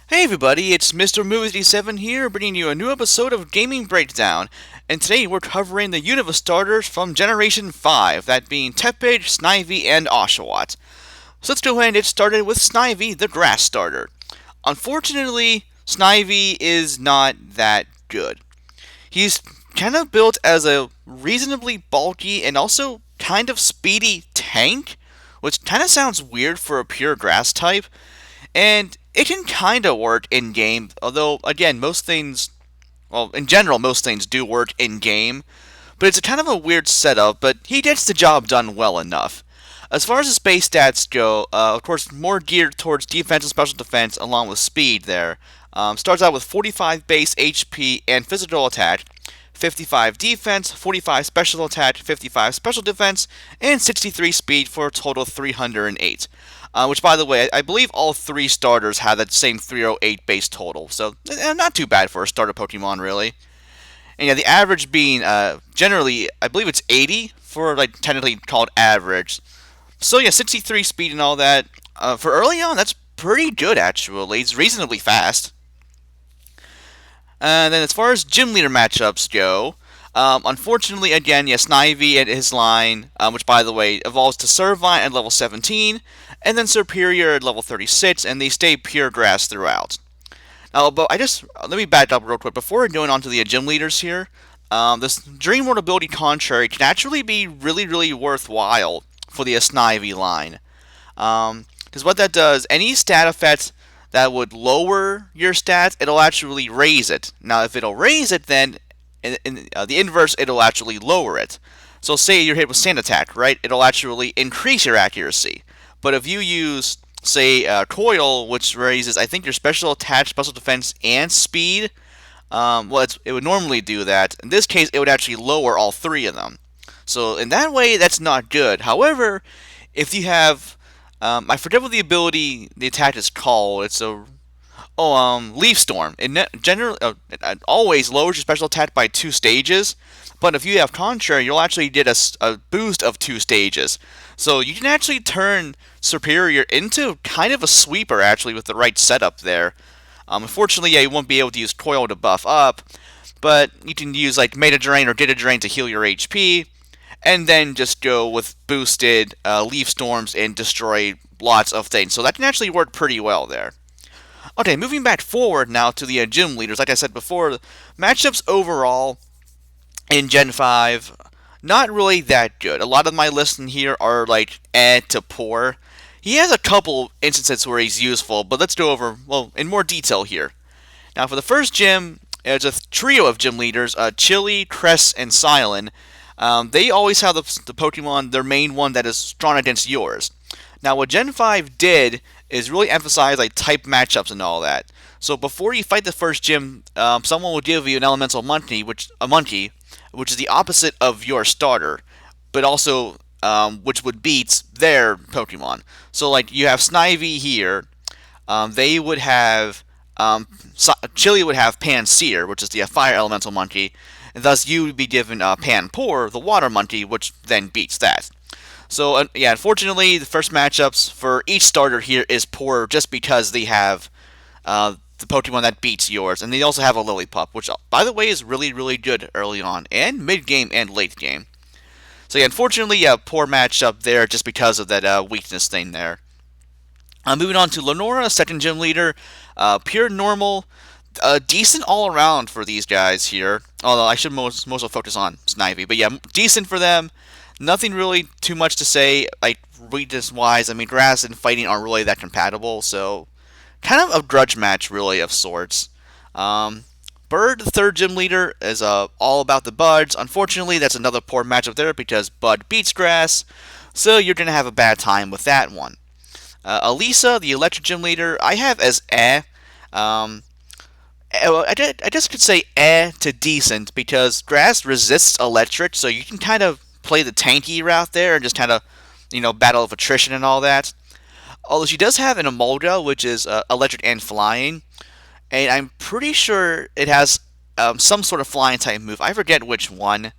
Hey everybody, it's Mr. Movies 87 here, bringing you a new episode of Gaming Breakdown. And today we're covering the Unova starters from Generation 5, that being Tepig, Snivy, and Oshawott. So let's go ahead and get started with Snivy, the grass starter. Unfortunately, Snivy is not that good. He's kind of built as a reasonably bulky and also kind of speedy tank, which kind of sounds weird for a pure grass type. And it can kind of work in game, although, again, most things, well, in general, most things do work in game. But it's a kind of a weird setup, but he gets the job done well enough. As far as his base stats go, of course, more geared towards defense and special defense along with speed there. Starts out with 45 base HP and physical attack, 55 defense, 45 special attack, 55 special defense, and 63 speed for a total of 308. Which, by the way, I believe all three starters have that same 308 base total, so not too bad for a starter Pokemon, really. And yeah, the average being generally, I believe it's 80 for like technically called average. So yeah, 63 speed and all that. For early on, that's pretty good actually. It's reasonably fast. And then as far as gym leader matchups go, unfortunately, again, yes, Snivy and his line, which by the way evolves to Servine at level 17, and then Superior at level 36, and they stay pure grass throughout. Now, but let me back up real quick before going on to the gym leaders here. This Dream World ability Contrary can actually be really worthwhile for the Snivy line. Because what that does, any stat effect that would lower your stats, it'll actually raise it. Now, if it'll raise it, then in the inverse, it'll actually lower it. So, say you're hit with Sand Attack, right? It'll actually increase your accuracy. But if you use, say, Coil, which raises, I think, your special attack, special defense, and speed, it would normally do that. In this case, it would actually lower all three of them. So, in that way, that's not good. However, if you have I forget what the attack is called. It's a Leaf Storm. It always lowers your special attack by 2 stages. But if you have Contrary, you'll actually get a boost of 2 stages. So you can actually turn Superior into kind of a sweeper actually with the right setup there. Unfortunately, yeah, you won't be able to use Coil to buff up, but you can use like Meta Drain or Data Drain to heal your HP and then just go with boosted Leaf Storms and destroy lots of things. So that can actually work pretty well there. Okay, moving back forward now to the gym leaders. Like I said before, matchups overall in Gen 5, not really that good. A lot of my lists in here are like to poor. He has a couple instances where he's useful, but let's go over, well, in more detail here. Now, for the first gym, it's a trio of gym leaders, Chili, Cress, and Silent. They always have the Pokemon, their main one that is strong against yours. Now, what Gen 5 did is really emphasize like type matchups and all that. So before you fight the first gym, someone will give you an elemental monkey, which is the opposite of your starter, but also which would beat their Pokemon. So like you have Snivy here, they would have Chili would have Pansear, which is the fire elemental monkey, and thus you would be given Panpour, the water monkey, which then beats that. So yeah, unfortunately, the first matchups for each starter here is poor just because they have the Pokemon that beats yours, and they also have a Lillipup, which by the way is really good early on and mid game and late game. So yeah, unfortunately, yeah, poor matchup there just because of that weakness thing there. Moving on to Lenora, second gym leader, pure normal, decent all around for these guys here. Although I should mostly focus on Snivy, but yeah, decent for them. Nothing really too much to say, like weakness wise. I mean, grass and fighting aren't really that compatible, so kind of a grudge match, really, of sorts. Bird, the third gym leader, is all about the buds. Unfortunately, that's another poor matchup there because Bud beats grass, so you're going to have a bad time with that one. Elisa, the electric gym leader, I have as I just could say to decent because grass resists electric, so you can kind of play the tanky route there and just kind of, battle of attrition and all that. Although she does have an Emolga, which is electric and flying, and I'm pretty sure it has some sort of flying type move. I forget which one,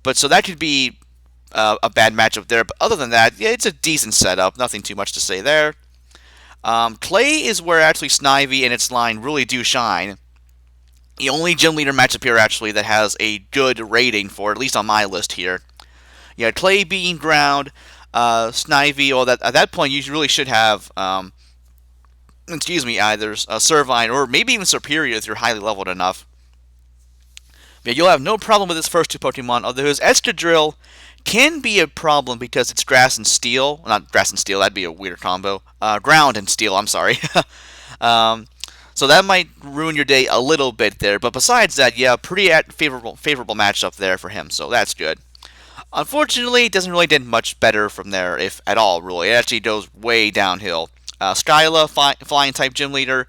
but so that could be a bad matchup there. But other than that, yeah, it's a decent setup. Nothing too much to say there. Clay is where actually Snivy and its line really do shine. The only gym leader matchup here actually that has a good rating for, at least on my list here. Yeah, Clay being ground, Snivy, or that at that point you really should have, either Servine or maybe even Superior if you're highly leveled enough. Yeah, you'll have no problem with his first two Pokemon, although his Excadrill can be a problem because it's Grass and Steel. Not Grass and Steel, that'd be a weird combo. Ground and Steel, I'm sorry. um, so that might ruin your day a little bit there, but besides that, yeah, pretty favorable matchup there for him, so that's good. Unfortunately, it doesn't really get much better from there, if at all, really. It actually goes way downhill. Skyla, Flying type Gym Leader,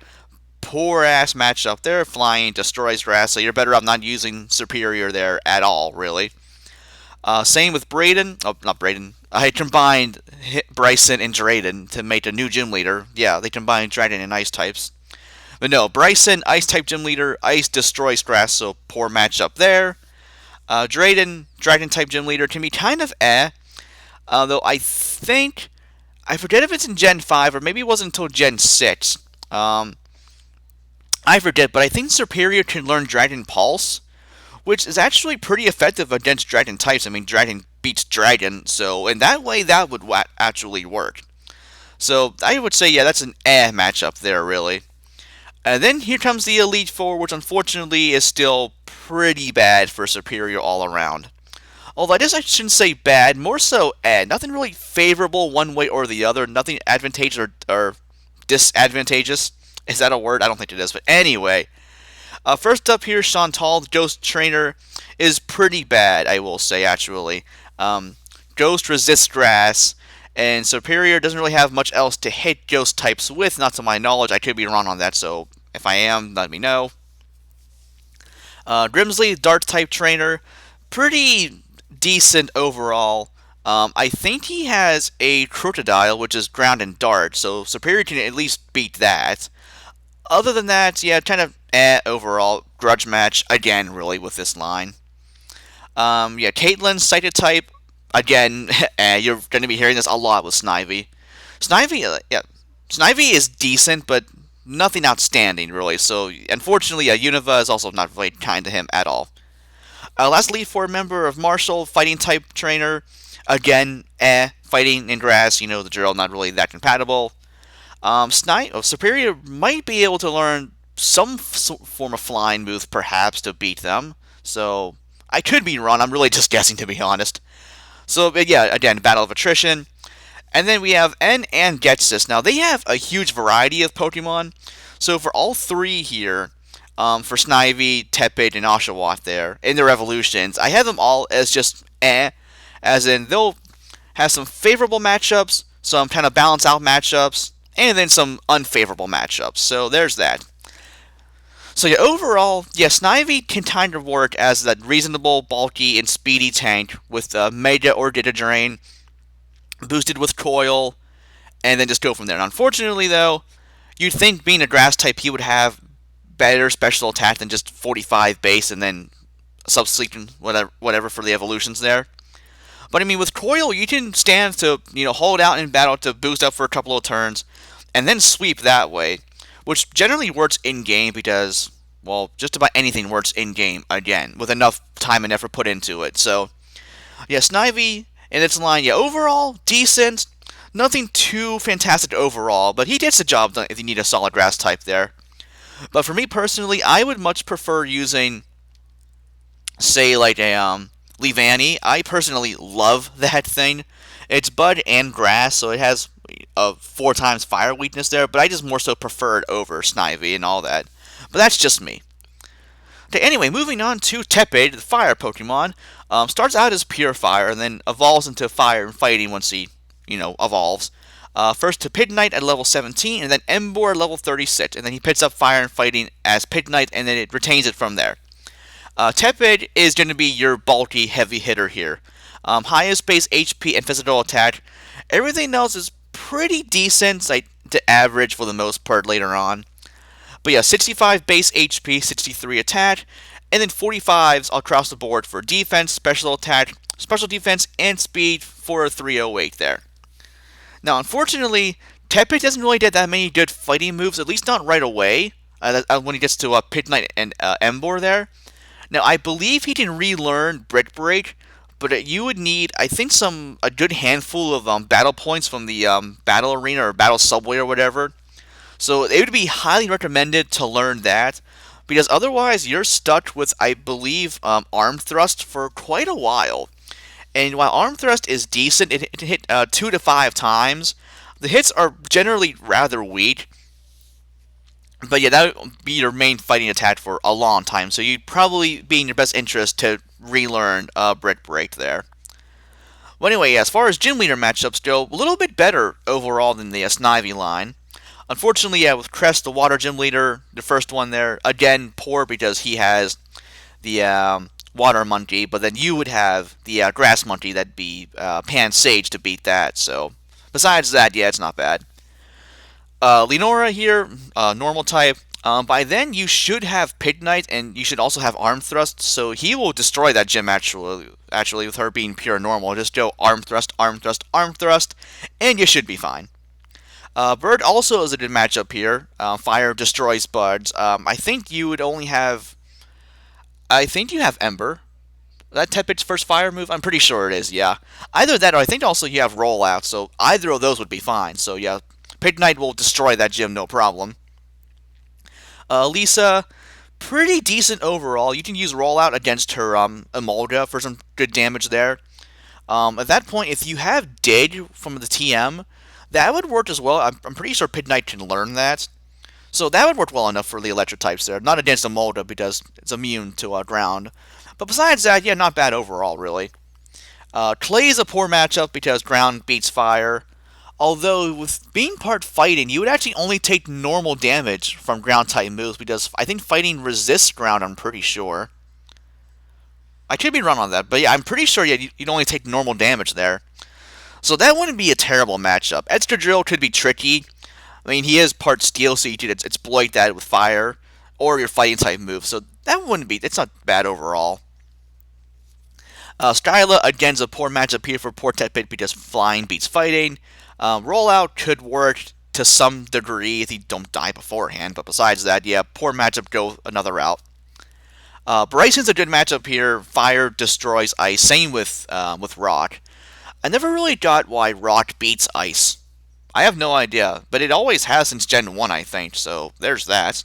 poor ass matchup there. Flying destroys grass, so you're better off not using Superior there at all, really. Same with Braden. Oh, not Braden. I combined Bryson and Drayden to make a new Gym Leader. Yeah, they combined Dragon and Ice types. But no, Bryson, Ice type Gym Leader. Ice destroys grass, so poor matchup there. Drayden, Dragon type Gym Leader, can be kind of though I think, I forget if it's in Gen 5 or maybe it wasn't until Gen 6. I forget, but I think Superior can learn Dragon Pulse, which is actually pretty effective against Dragon types. I mean, Dragon beats Dragon, so in that way, that would actually work. So I would say, yeah, that's an matchup there, really. And then here comes the Elite Four, which unfortunately is still pretty bad for Superior all around. Although I guess I shouldn't say bad, more so nothing really favorable one way or the other. Nothing advantageous or disadvantageous. Is that a word? I don't think it is. But anyway, first up here, Chantal, the Ghost Trainer, is pretty bad, I will say, actually. Ghost resists grass, and Superior doesn't really have much else to hit Ghost types with, not to my knowledge. I could be wrong on that, so if I am, let me know. Grimsley, Dark type Trainer, pretty decent overall. I think he has a Crocodile, which is ground and dart, so Superior can at least beat that. Other than that, yeah, kind of overall. Grudge match, again, really, with this line. Yeah, Caitlyn, Psychic type, again, you're going to be hearing this a lot with Snivy. Snivy is decent, but nothing outstanding, really, so unfortunately, Unova is also not really kind to him at all. Last Elite Four member of Marshall, Fighting type Trainer, again, fighting in grass, you know the drill, not really that compatible. Superior might be able to learn some form of flying move, perhaps, to beat them. So, I could be wrong. I'm really just guessing, to be honest. So, yeah, again, Battle of Attrition. And then we have N and Getsis. Now, they have a huge variety of Pokemon. So, for all three here, for Snivy, Tepid, and Oshawott there, in their evolutions, I have them all as just as in they'll have some favorable matchups, some kind of balance out matchups, and then some unfavorable matchups. So there's that. So yeah, overall, yeah, Snivy can kind of work as that reasonable, bulky, and speedy tank with Mega or Data Drain, boosted with Coil, and then just go from there. And unfortunately, though, you'd think being a grass type, he would have better special attack than just 45 base and then subsequent whatever for the evolutions there. But I mean, with Coil, you can stand to hold out in battle to boost up for a couple of turns, and then sweep that way, which generally works in game because, well, just about anything works in game again with enough time and effort put into it. So, yeah, Snivy in its line, yeah, overall decent, nothing too fantastic overall, but he gets the job done if you need a solid grass type there. But for me personally, I would much prefer using, say, like a Leavanny. I personally love that thing. It's Bud and Grass, so it has a 4 times fire weakness there, but I just more so prefer it over Snivy and all that. But that's just me. Okay, anyway, moving on to Tepid, the fire Pokemon. Starts out as pure fire and then evolves into fire and fighting once he, evolves. First to Pidnight at level 17, and then Emboar at level 36, and then he picks up fire and fighting as Pidnight, and then it retains it from there. Tepid is going to be your bulky, heavy hitter here. Highest base HP and physical attack. Everything else is pretty decent, like to average for the most part later on. But yeah, 65 base HP, 63 attack, and then 45s across the board for defense, special attack, special defense, and speed for a 308 there. Now, unfortunately, Tepid doesn't really get that many good fighting moves, at least not right away, when he gets to Pit Knight and Embor there. Now, I believe he can relearn Brick Break, but you would need, I think, a good handful of battle points from the battle arena or battle subway or whatever. So it would be highly recommended to learn that, because otherwise you're stuck with, I believe, arm thrust for quite a while. And while arm thrust is decent, it can hit 2 to 5 times. The hits are generally rather weak. But yeah, that would be your main fighting attack for a long time. So you'd probably be in your best interest to relearn Brick Break there. Well, anyway, as far as gym leader matchups go, a little bit better overall than the Snivy line. Unfortunately, yeah, with Crest, the water gym leader, the first one there, again, poor because he has the water monkey, but then you would have the grass monkey. That'd be Pan Sage to beat that. So besides that, yeah, it's not bad. Lenora here, normal type. By then, you should have Pig Knight, and you should also have Arm Thrust, so he will destroy that gym actually, with her being pure normal. Just go Arm Thrust, Arm Thrust, Arm Thrust, and you should be fine. Bird also is a good matchup here. Fire destroys bugs. I think you would only have... I think you have Ember. That Tepid's first fire move? I'm pretty sure it is, yeah. Either that, or I think also you have Rollout, so either of those would be fine. So yeah, Pig Knight will destroy that gym, no problem. Lisa, pretty decent overall. You can use Rollout against her Emolga for some good damage there. At that point, if you have Dig from the TM, that would work as well. I'm pretty sure Pig Knight can learn that. So that would work well enough for the electric types there. Not against Emolga because it's immune to ground. But besides that, yeah, not bad overall, really. Clay is a poor matchup because ground beats fire. Although, with being part fighting, you would actually only take normal damage from ground-type moves, because I think fighting resists ground, I'm pretty sure. I could be wrong on that, but yeah, I'm pretty sure you'd only take normal damage there. So that wouldn't be a terrible matchup. Excadrill could be tricky. I mean, he is part steel, so you could exploit that with fire, or your fighting-type move, so that wouldn't be... it's not bad overall. Skyla, again, is a poor matchup here for poor Tepid because flying beats fighting. Rollout could work to some degree if you don't die beforehand, but besides that, yeah, poor matchup, go another route. Bryson's a good matchup here. Fire destroys ice. Same with rock. I never really got why rock beats ice. I have no idea, but it always has since Gen 1, I think, so there's that.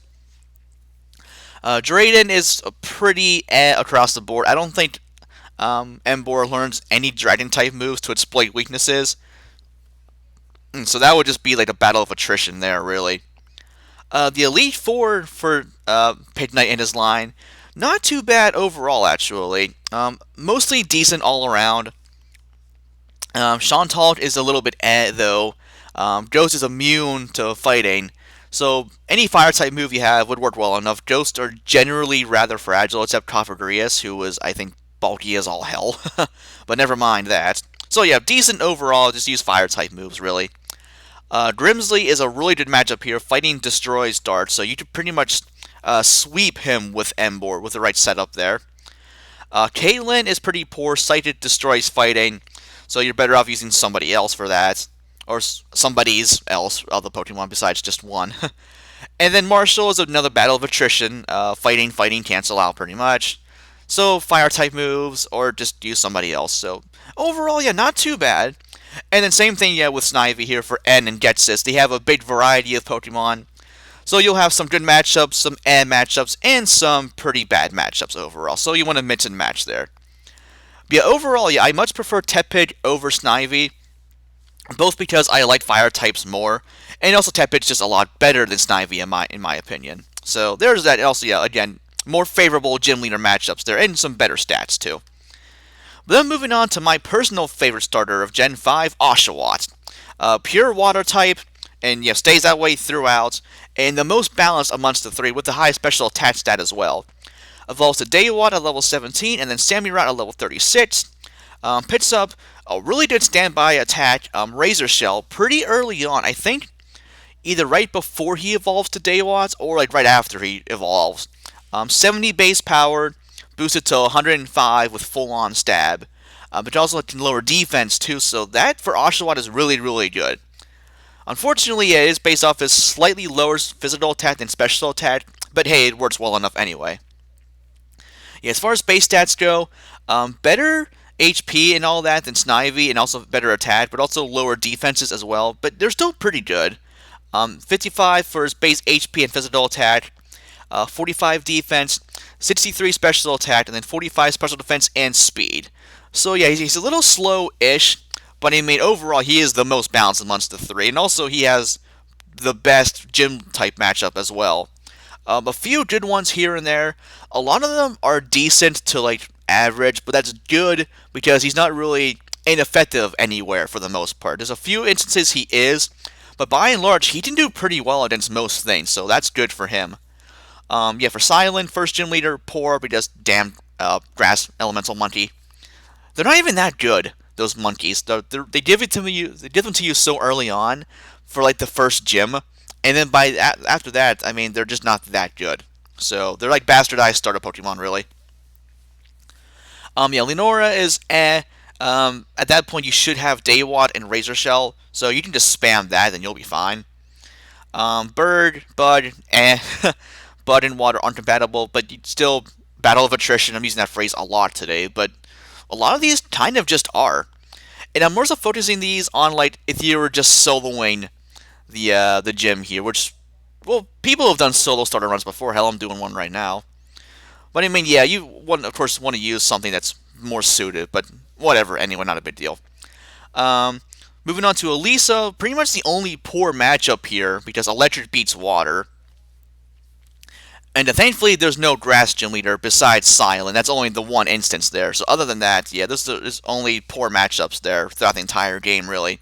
Drayden is pretty across the board. I don't think Embor learns any dragon-type moves to exploit weaknesses. So that would just be like a battle of attrition there, really. The Elite Four for Pig Knight and his line, not too bad overall, actually. Mostly decent all around. Chantal is a little bit though. Ghost is immune to fighting, so any fire-type move you have would work well enough. Ghosts are generally rather fragile, except Cofagrius, who is, I think, bulky as all hell. But never mind that. So yeah, decent overall, just use fire-type moves, really. Grimsley is a really good matchup here. Fighting destroys darts, so you could pretty much sweep him with Embor with the right setup there. Caitlyn is pretty poor. Sighted destroys fighting, so you're better off using somebody else for that. Or somebody's else, other Pokemon besides just one. And then Marshall is another battle of attrition. Fighting, cancel out pretty much. So fire-type moves, or just use somebody else. So overall, yeah, not too bad. And then same thing, yeah, with Snivy here for N and Getsis. They have a big variety of Pokemon. So you'll have some good matchups, some matchups, and some pretty bad matchups overall. So you want to mix and match there. But yeah, overall, yeah, I much prefer Tepig over Snivy. Both because I like fire types more, and also Tepig's just a lot better than Snivy in my opinion. So there's that. Also, yeah, again, more favorable gym leader matchups there, and some better stats too. But then moving on to my personal favorite starter of Gen 5, Oshawott. Pure water type, and yeah, stays that way throughout, and the most balanced amongst the three, with the highest special attack stat as well. Evolves to Daywott at level 17, and then Samurott at level 36. Picks up a really good standby attack, Razor Shell, pretty early on. I think either right before he evolves to Daywott, or like right after he evolves. 70 base power, boosted to 105 with full-on stab. But also can lower defense too, so that for Oshawott is really, really good. Unfortunately, yeah, it is based off his slightly lower physical attack than special attack, but hey, it works well enough anyway. Yeah, as far as base stats go, better HP and all that than Snivy, and also better attack, but also lower defenses as well. But they're still pretty good. 55 for his base HP and physical attack, 45 defense, 63 special attack, and then 45 special defense and speed. So yeah, he's a little slow-ish, but I mean overall he is the most balanced amongst the three, and also he has the best gym type matchup as well. A few good ones here and there. A lot of them are decent to like average, but that's good because he's not really ineffective anywhere for the most part. There's a few instances he is, but by and large he can do pretty well against most things, so that's good for him. Yeah, for Silent, first gym leader, poor because damn grass elemental monkey. They're not even that good. Those monkeys. They give it to me. They give them to you so early on for like the first gym, and then after that, I mean, they're just not that good. So they're like bastardized starter Pokemon, really. Yeah, Lenora is eh. At that point, you should have Daywad and Razor Shell, so you can just spam that, and you'll be fine. Bird, Bud, eh. Bud and Water aren't compatible, but still, battle of attrition. I'm using that phrase a lot today, but a lot of these kind of just are. And I'm more so focusing these on like if you were just soloing the gym here, which well people have done solo starter runs before. Hell, I'm doing one right now. But I mean, yeah, you want of course want to use something that's more suited, but whatever. Anyway, not a big deal. Um, Moving on to Elisa, pretty much the only poor matchup here because electric beats water. And thankfully, there's no grass gym leader besides Silent. That's only the one instance there. So other than that, yeah, there's only poor matchups there throughout the entire game, really.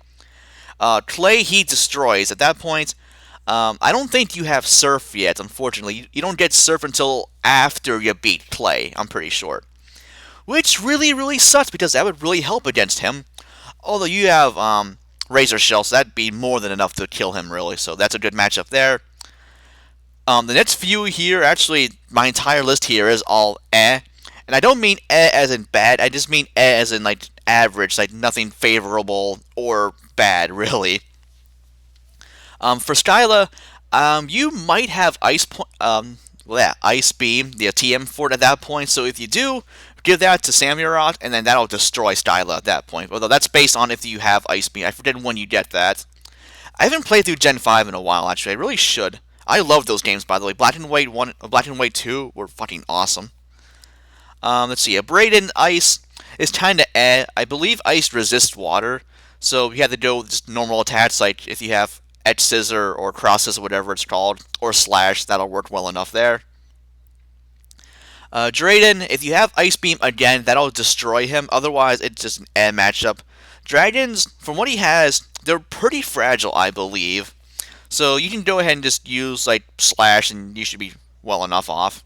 Clay, he destroys. At that point, I don't think you have Surf yet, unfortunately. You don't get Surf until after you beat Clay, I'm pretty sure. Which really, really sucks because that would really help against him. Although you have Razor Shell, so that'd be more than enough to kill him, really. So that's a good matchup there. The next few here, actually, my entire list here is all eh. And I don't mean eh as in bad, I just mean eh as in, like, average, like, nothing favorable or bad, really. For Skyla, you might have Ice Beam, the TM for it at that point, so if you do, give that to Samurott, and then that'll destroy Skyla at that point. Although that's based on if you have Ice Beam. I forget when you get that. I haven't played through Gen 5 in a while, actually. I really should. I love those games, by the way. Black and White 1, Black and White 2 were fucking awesome. Let's see. Braden Ice is kind of eh. I believe Ice resists water, so you have to do just normal attacks, like if you have Edge Scissor or Cross Scissor, whatever it's called, or Slash, that'll work well enough there. Drayden, if you have Ice Beam again, that'll destroy him. Otherwise, it's just an eh matchup. Dragons, from what he has, they're pretty fragile, I believe. So you can go ahead and just use like Slash and you should be well enough off.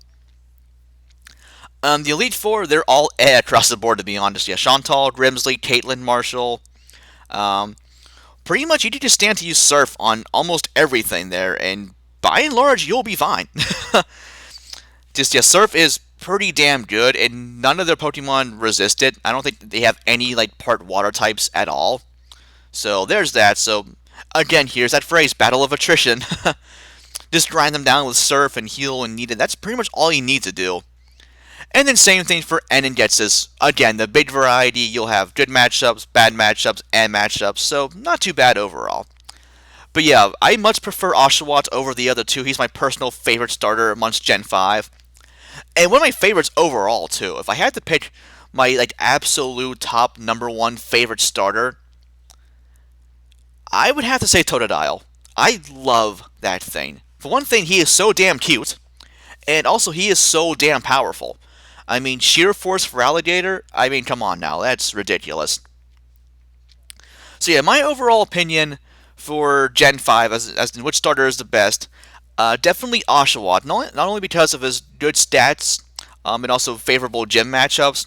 The Elite Four, they're all eh across the board to be honest. Yeah, Chantal, Grimsley, Caitlyn, Marshall. Pretty much you can just stand to use Surf on almost everything there, and by and large you'll be fine. Just yeah, Surf is pretty damn good, and none of their Pokemon resist it. I don't think they have any like part water types at all. So there's that. So again, here's that phrase, battle of attrition. Just grind them down with Surf and heal when needed. That's pretty much all you need to do. And then same thing for N and Getsus. Again, the big variety. You'll have good matchups, bad matchups, and matchups. So not too bad overall. But yeah, I much prefer Oshawott over the other two. He's my personal favorite starter amongst Gen 5. And one of my favorites overall, too. If I had to pick my like absolute top #1 favorite starter, I would have to say Totodile. I love that thing. For one thing, he is so damn cute, and also he is so damn powerful. I mean, sheer force for Alligator, I mean, come on now, that's ridiculous. So yeah, my overall opinion for Gen 5 as in which starter is the best, definitely Oshawott. Not only because of his good stats and also favorable gym matchups,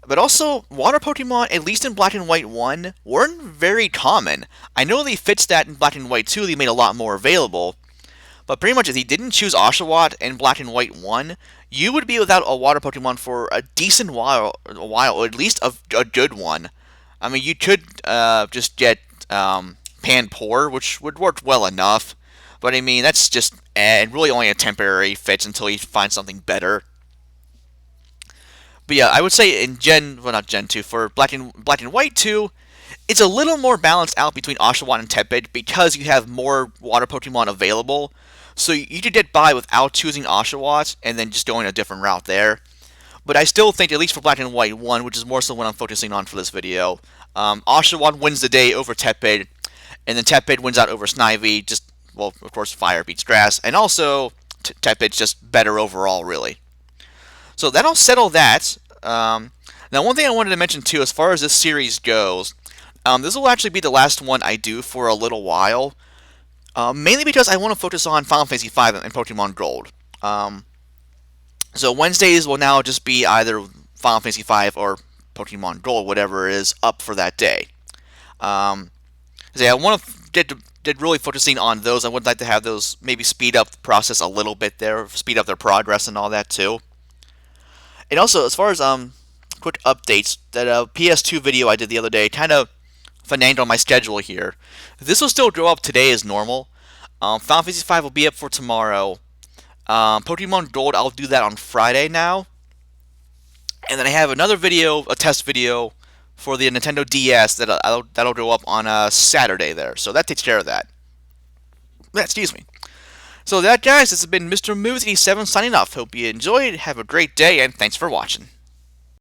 but also water Pokemon, at least in Black and White 1, weren't very common. I know they fixed that in Black and White 2, they made a lot more available, but pretty much if you didn't choose Oshawott in Black and White 1, you would be without a water Pokemon for a decent while, or at least a good one. I mean, you could just get Japan Poor, which would work well enough. But I mean, that's just really only a temporary fix until he finds something better. But yeah, I would say in not Gen 2, for Black and White 2, it's a little more balanced out between Oshawott and Tepid because you have more water Pokemon available. So you could get by without choosing Oshawott and then just going a different route there. But I still think, at least for Black and White 1, which is more so what I'm focusing on for this video, Oshawott wins the day over Tepid, and then Tepid wins out over Snivy. Just, well, of course, fire beats grass, and also Tepid's just better overall, really. So that'll settle that. Now, one thing I wanted to mention too, as far as this series goes, this will actually be the last one I do for a little while. Mainly because I want to focus on Final Fantasy V and Pokemon Gold. So Wednesdays will now just be either Final Fantasy V or Pokemon Gold, whatever is up for that day. I want to get really focusing on those. I would like to have those maybe speed up the process a little bit there, speed up their progress and all that too. And also, as far as quick updates, that PS2 video I did the other day kind of finagled on my schedule here. This will still go up today as normal. Final Fantasy V will be up for tomorrow. Pokemon Gold, I'll do that on Friday now. And then I have another video, a test video, for the Nintendo DS that'll go up on Saturday there. So that takes care of that. Excuse me. So that, guys, this has been Mr. Movies 87 signing off. Hope you enjoyed. Have a great day, and thanks for watching.